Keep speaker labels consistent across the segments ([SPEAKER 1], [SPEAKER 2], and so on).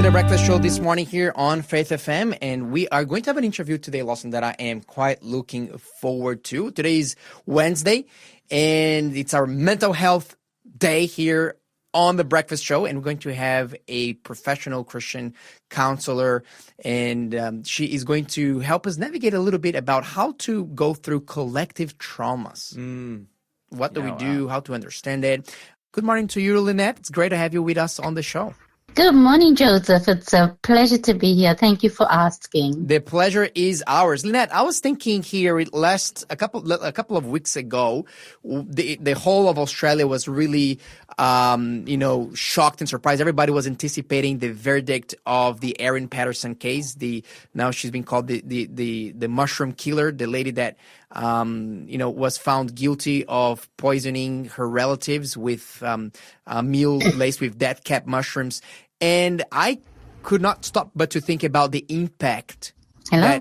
[SPEAKER 1] the Breakfast Show this morning here on Faith FM, and we are going to have an interview today, Lawson, that I am quite looking forward to. Today is Wednesday, and it's our mental health day here on the Breakfast Show, and we're going to have a professional Christian counselor, and she is going to help us navigate a little bit about how to go through collective traumas. What do we do? How to understand it? Good morning to you, Lynette. It's great to have you with us on the show.
[SPEAKER 2] Good morning, Joseph. It's a pleasure to be here. Thank you for asking.
[SPEAKER 1] The pleasure is ours. Lynette, I was thinking here a couple of weeks ago, the whole of Australia was really shocked and surprised. Everybody was anticipating the verdict of the Erin Patterson case. Now she's been called the mushroom killer, the lady that was found guilty of poisoning her relatives with a meal laced with death cap mushrooms. And I could not stop but to think about the impact.
[SPEAKER 2] Hello.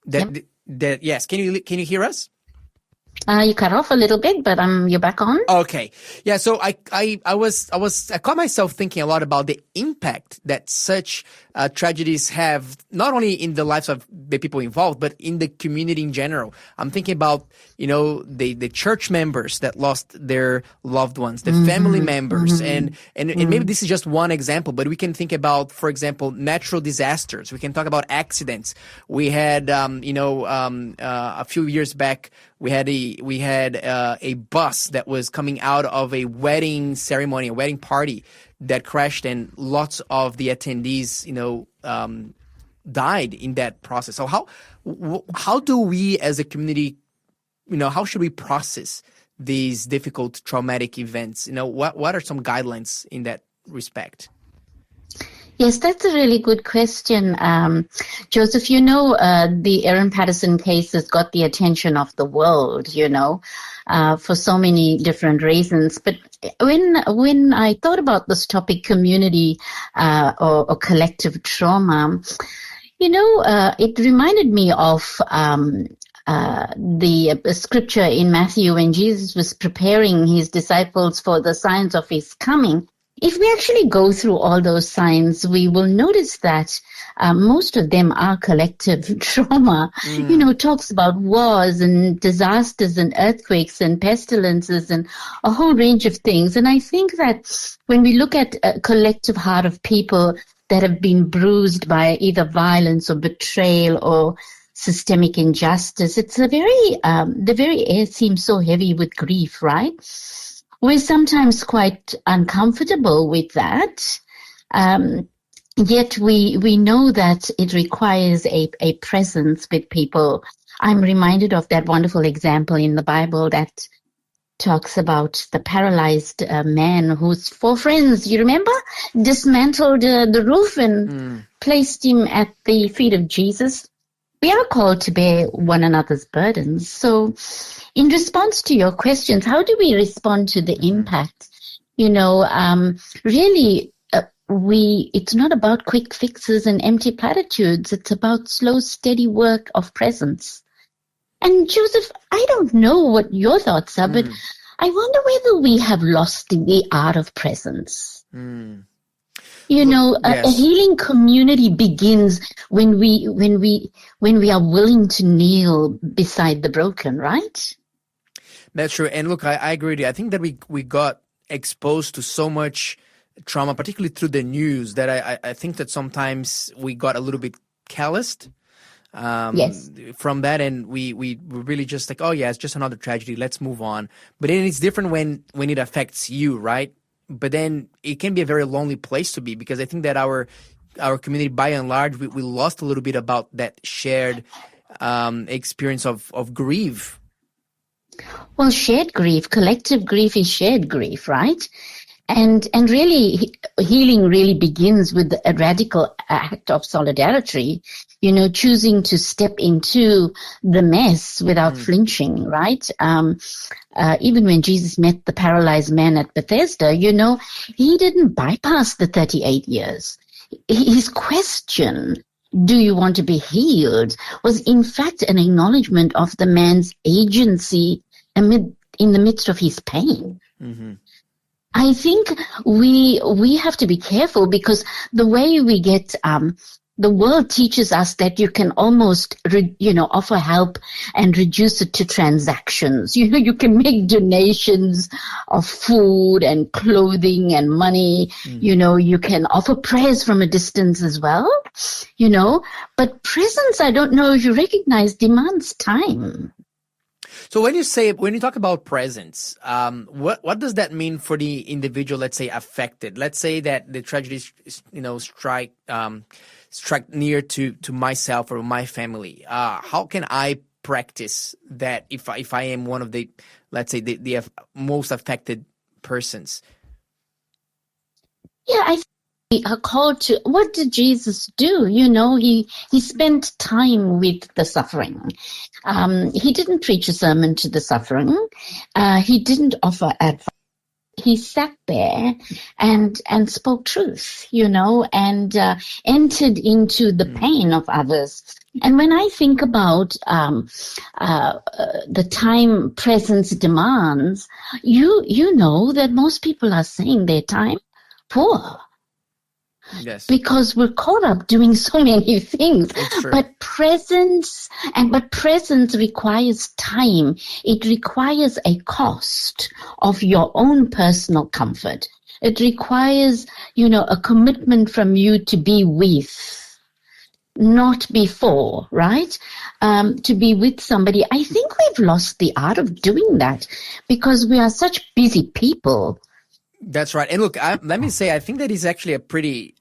[SPEAKER 1] Yes. Can you hear us?
[SPEAKER 2] You cut off a little bit, but you're back on.
[SPEAKER 1] Okay. Yeah. So I caught myself thinking a lot about the impact that such tragedies have, not only in the lives of the people involved, but in the community in general. I'm thinking about, the church members that lost their loved ones, the family members, and maybe this is just one example, but we can think about, for example, natural disasters. We can talk about accidents. We had, a few years back, we had a bus that was coming out of a wedding ceremony, a wedding party that crashed, and lots of the attendees, died in that process. So how do we as a community, how should we process these difficult traumatic events? What are some guidelines in that respect?
[SPEAKER 2] Yes, that's a really good question, Joseph. The Erin Patterson case has got the attention of the world, for so many different reasons. But when I thought about this topic, community or collective trauma, it reminded me of the scripture in Matthew when Jesus was preparing his disciples for the signs of his coming. If we actually go through all those signs, we will notice that most of them are collective trauma. Talks about wars and disasters and earthquakes and pestilences and a whole range of things. And I think that when we look at a collective heart of people that have been bruised by either violence or betrayal or systemic injustice, it's the very air seems so heavy with grief, right? We're sometimes quite uncomfortable with that, yet we know that it requires a presence with people. I'm reminded of that wonderful example in the Bible that talks about the paralyzed man whose 4 friends, you remember, dismantled the roof and placed him at the feet of Jesus. We are called to bear one another's burdens. So in response to your questions, how do we respond to the impact? It's not about quick fixes and empty platitudes. It's about slow, steady work of presence. And Joseph, I don't know what your thoughts are, but I wonder whether we have lost the art of presence. A healing community begins when we are willing to kneel beside the broken, right?
[SPEAKER 1] That's true. And look, I agree with you. I think that we got exposed to so much trauma, particularly through the news, that I think that sometimes we got a little bit calloused from that, and we really just like, oh yeah, it's just another tragedy, let's move on. But then it's different when it affects you, right? But then it can be a very lonely place to be, because I think that our community, by and large, we lost a little bit about that shared experience of grief.
[SPEAKER 2] Well, shared grief, collective grief is shared grief, right? And really, healing really begins with a radical act of solidarity, choosing to step into the mess without flinching, right? Even when Jesus met the paralyzed man at Bethesda, he didn't bypass the 38 years. His question, do you want to be healed, was in fact an acknowledgement of the man's agency in the midst of his pain. I think we have to be careful, because the way we get the world teaches us that you can almost offer help and reduce it to transactions. You can make donations of food and clothing and money. You can offer prayers from a distance as well. But presence, I don't know if you recognize, demands time.
[SPEAKER 1] So when you talk about presence, what does that mean for the individual, let's say, affected? Let's say that the tragedies, strike near to myself or my family. How can I practice that if I am one of the, let's say, the most affected persons?
[SPEAKER 2] Yeah, I think we are called to. What did Jesus do? He spent time with the suffering. He didn't preach a sermon to the suffering. He didn't offer advice. He sat there and spoke truth, and entered into the pain of others. And when I think about the time presence demands, you know that most people are saying their time poor.
[SPEAKER 1] Yes.
[SPEAKER 2] Because we're caught up doing so many things. But presence requires time. It requires a cost of your own personal comfort. It requires, a commitment from you to be with, not before, right? To be with somebody. I think we've lost the art of doing that because we are such busy people.
[SPEAKER 1] That's right. And look, let me say, I think that is actually a pretty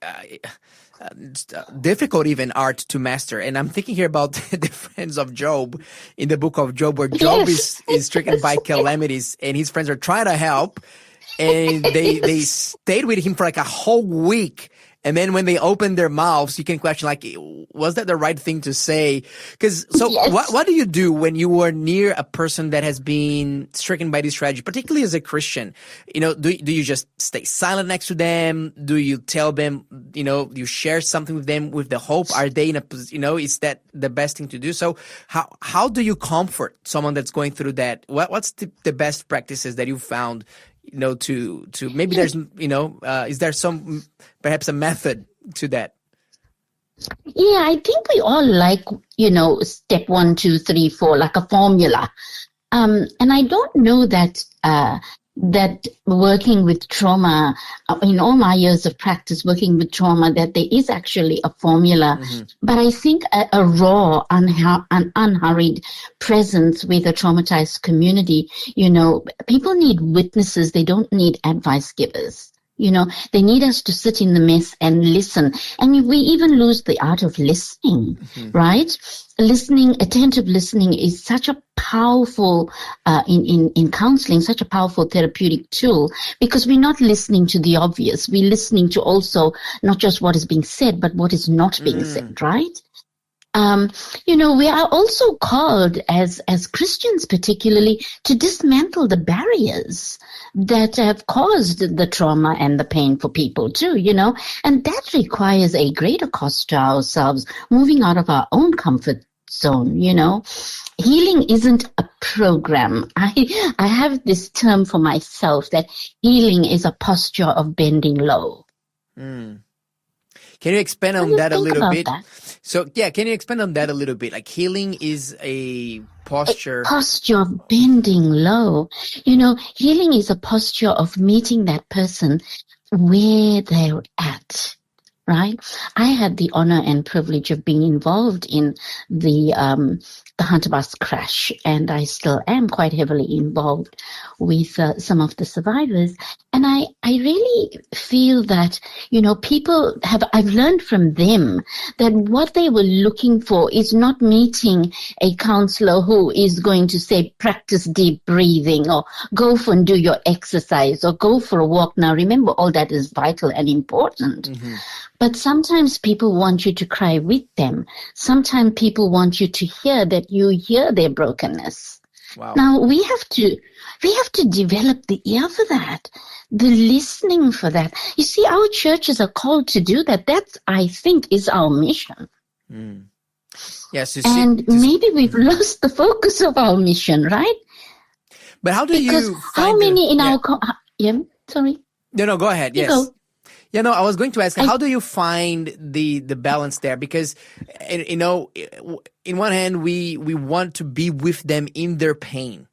[SPEAKER 1] difficult even art to master. And I'm thinking here about the friends of Job in the book of Job, where Job is stricken by calamities and his friends are trying to help. And they stayed with him for like a whole week. And then when they open their mouths, you can question, like, was that the right thing to say? What do you do when you are near a person that has been stricken by this tragedy, particularly as a Christian? Do you just stay silent next to them? Do you tell them, you share something with them with the hope? Are they in a position, is that the best thing to do? So how do you comfort someone that's going through that? What's the best practices that you found? To maybe there's, is there some, perhaps a method to that?
[SPEAKER 2] Yeah, I think we all like, step 1, 2, 3, 4, like a formula. And I don't know that working with trauma, in all my years of practice working with trauma, that there is actually a formula. Mm-hmm. But I think a raw, unhurried presence with a traumatized community, people need witnesses. They don't need advice givers. They need us to sit in the mess and listen. And we even lose the art of listening, right? Attentive listening is such a powerful, in counseling, such a powerful therapeutic tool, because we're not listening to the obvious. We're listening to also not just what is being said, but what is not being said, right? We are also called as Christians particularly to dismantle the barriers that have caused the trauma and the pain for people too, and that requires a greater cost to ourselves, moving out of our own comfort zone, Healing isn't a program. I have this term for myself that healing is a posture of bending low.
[SPEAKER 1] Can you expand on that a little bit? So, can you expand on that a little bit? Like, healing is a posture.
[SPEAKER 2] A posture of bending low. Healing is a posture of meeting that person where they're at, right? I had the honor and privilege of being involved in the Hunter bus crash, and I still am quite heavily involved with some of the survivors. And I really feel that, I've learned from them that what they were looking for is not meeting a counselor who is going to say, practice deep breathing, or go for and do your exercise, or go for a walk. Now, remember, all that is vital and important. Mm-hmm. But sometimes people want you to cry with them. Sometimes people want you to hear that you hear their brokenness.
[SPEAKER 1] Wow.
[SPEAKER 2] Now, we have to develop the ear for that, the listening for that. You see, our churches are called to do that. That, I think, is our mission.
[SPEAKER 1] Mm. Yes.
[SPEAKER 2] Maybe we've lost the focus of our mission, right?
[SPEAKER 1] But how do
[SPEAKER 2] because
[SPEAKER 1] you
[SPEAKER 2] how many in our... Sorry.
[SPEAKER 1] No, go ahead.
[SPEAKER 2] You
[SPEAKER 1] Yes.
[SPEAKER 2] go.
[SPEAKER 1] Yeah, no, I was going to ask, how do you find the balance there? Because, you know, in one hand, we want to be with them in their pain.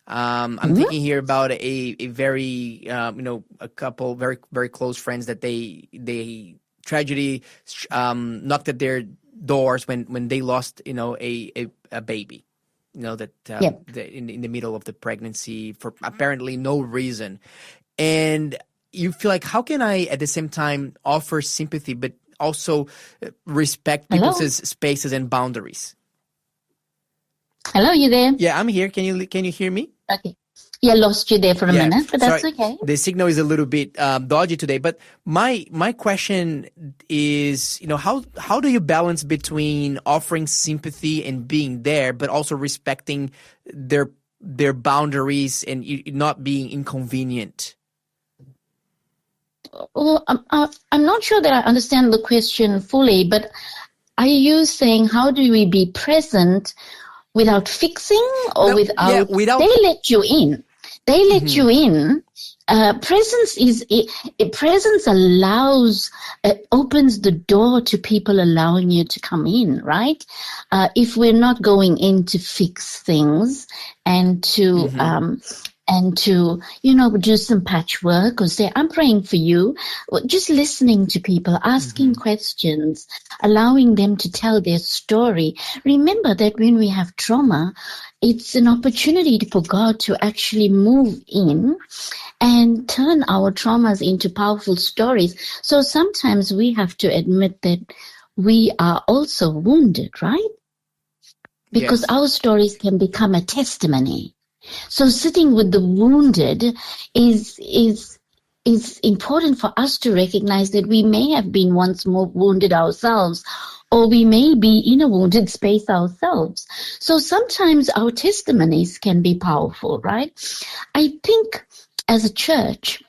[SPEAKER 1] I'm thinking here about a very, a couple very, very close friends that they tragedy knocked at their doors when they lost, a baby, that in the middle of the pregnancy for apparently no reason. And you feel like, how can I at the same time offer sympathy, but also respect people's spaces and boundaries?
[SPEAKER 2] Hello, you there?
[SPEAKER 1] Yeah, I'm here. Can you hear me?
[SPEAKER 2] Okay. Yeah, lost you there for a minute, but that's okay.
[SPEAKER 1] The signal is a little bit dodgy today. But my question is, how do you balance between offering sympathy and being there, but also respecting their boundaries and not being inconvenient?
[SPEAKER 2] Well, I'm not sure that I understand the question fully, but are you saying how do we be present without fixing or without? They let you in. They let you in. Presence allows, opens the door to people allowing you to come in, right? If we're not going in to fix things and to do some patchwork or say, I'm praying for you, just listening to people, asking questions, allowing them to tell their story. Remember that when we have trauma, it's an opportunity for God to actually move in and turn our traumas into powerful stories. So sometimes we have to admit that we are also wounded, right? Because our stories can become a testimony. So sitting with the wounded is important for us to recognize that we may have been once more wounded ourselves, or we may be in a wounded space ourselves. So sometimes our testimonies can be powerful, right? I think as a church,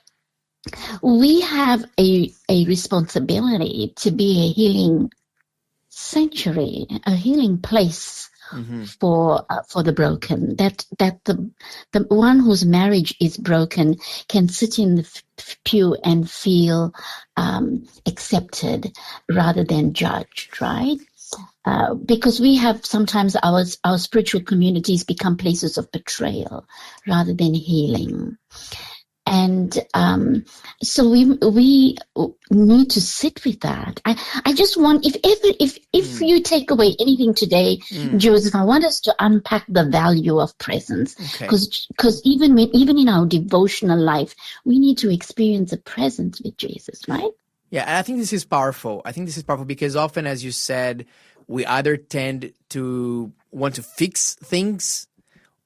[SPEAKER 2] we have a responsibility to be a healing sanctuary, a healing place for the broken. That the one whose marriage is broken can sit in the pew and feel accepted rather than judged, right? Because we have sometimes our spiritual communities become places of betrayal rather than healing. And so we need to sit with that. I just want, if you take away anything today, Joseph, I want us to unpack the value of presence. Because even in our devotional life, we need to experience a presence with Jesus, right?
[SPEAKER 1] Yeah, and I think this is powerful. Because often, as you said, we either tend to want to fix things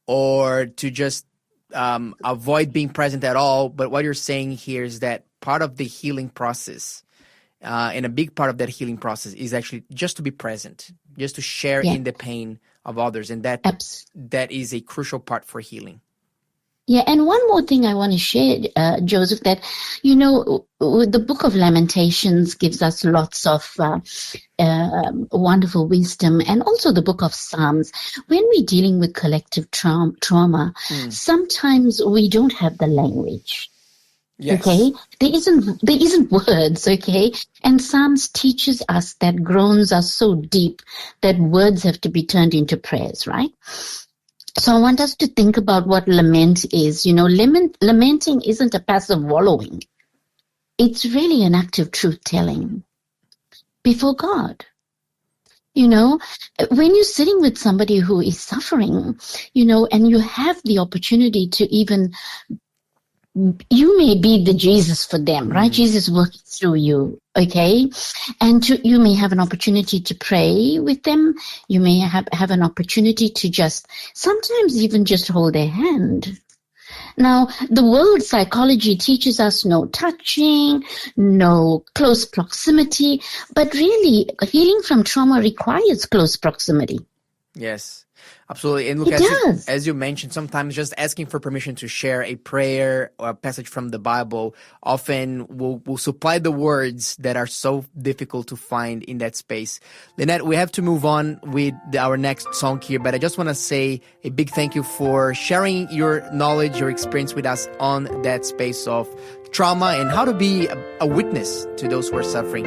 [SPEAKER 1] or to just avoid being present at all. But what you're saying here is that part of the healing process, and a big part of that healing process, is actually just to be present, just to share in the pain of others. And that is a crucial part for healing.
[SPEAKER 2] Yeah, and one more thing I want to share, Joseph, that, the book of Lamentations gives us lots of wonderful wisdom, and also the book of Psalms. When we're dealing with collective trauma, sometimes we don't have the language. Yes. Okay, there isn't words. Okay, and Psalms teaches us that groans are so deep that words have to be turned into prayers, right? So I want us to think about what lament is. Lamenting isn't a passive wallowing. It's really an active truth-telling before God. When you're sitting with somebody who is suffering, and you have the opportunity to even, you may be the Jesus for them, right? Jesus working through you, okay? And you may have an opportunity to pray with them. You may have an opportunity to just, sometimes even just hold their hand. Now, the world psychology teaches us no touching, no close proximity, but really healing from trauma requires close proximity.
[SPEAKER 1] Yes. Absolutely. And look,
[SPEAKER 2] It does.
[SPEAKER 1] as you mentioned, sometimes just asking for permission to share a prayer or a passage from the Bible often will supply the words that are so difficult to find in that space. Lynette, we have to move on with our next song here, but I just want to say a big thank you for sharing your knowledge, your experience with us on that space of trauma and how to be a witness to those who are suffering.